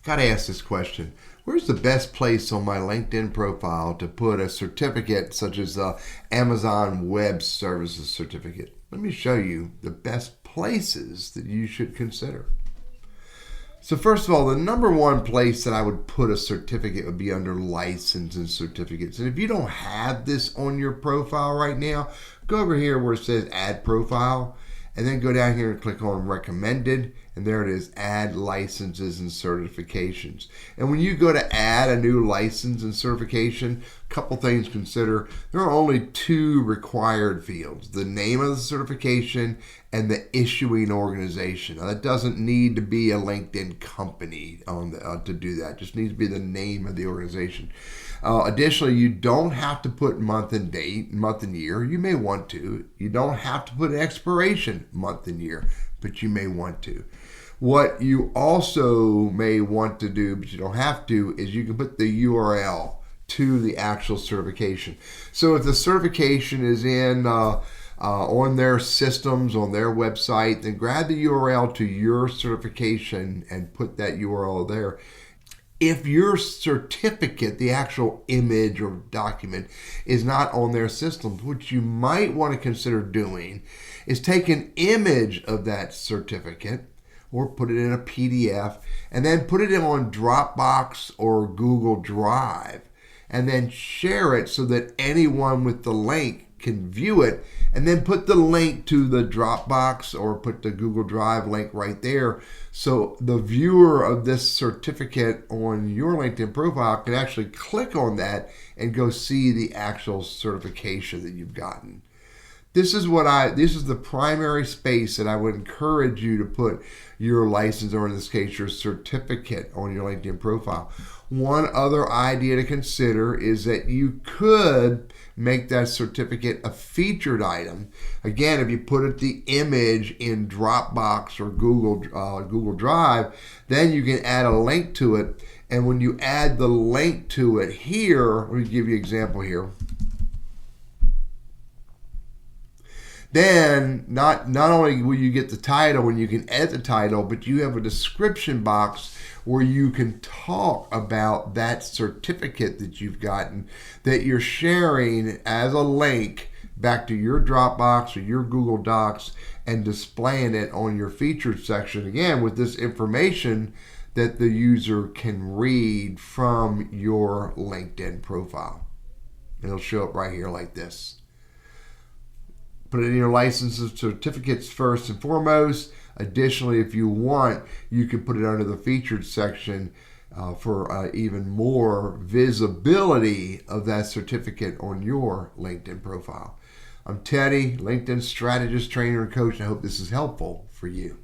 Got to ask this question. Where's the best place on my LinkedIn profile to put a certificate such as the Amazon Web Services certificate? Let me show you the best places that you should consider. So first of all, the number one place that I would put a certificate would be under license and certificates. And if you don't have this on your profile right now, go over here where it says add profile, and then go down here and click on recommended, and there it is, add licenses and certifications. And when you go to add a new license and certification, a couple things to consider. There are only two required fields: the name of the certification and the issuing organization. Now, that doesn't need to be a LinkedIn company to do that. It just needs to be the name of the organization. Additionally, you don't have to put month and date, month and year. You may want to. You don't have to put expiration, month and year, but you may want to. What you also may want to do, but you don't have to, is you can put the URL to the actual certification. So if the certification is in on their systems, on their website, then grab the URL to your certification and put that URL there. If your certificate, the actual image or document, is not on their systems, what you might want to consider doing is take an image of that certificate or put it in a PDF and then put it on Dropbox or Google Drive and then share it so that anyone with the link can view it, and then put the link to the Dropbox or put the Google Drive link right there, so the viewer of this certificate on your LinkedIn profile can actually click on that and go see the actual certification that you've gotten. This is the primary space that I would encourage you to put your license, or in this case, your certificate, on your LinkedIn profile. One other idea to consider is that you could make that certificate a featured item. Again, if you put the image in Dropbox or Google Drive, then you can add a link to it. And when you add the link to it here, let me give you an example here. Then not only will you get the title and you can edit the title, but you have a description box where you can talk about that certificate that you've gotten, that you're sharing as a link back to your Dropbox or your Google Docs, and displaying it on your featured section, again, with this information that the user can read from your LinkedIn profile. It'll show up right here like this. Put it in your licenses, certificates first and foremost. Additionally, if you want, you can put it under the featured section for even more visibility of that certificate on your LinkedIn profile. I'm Teddy, LinkedIn strategist, trainer, and coach, and I hope this is helpful for you.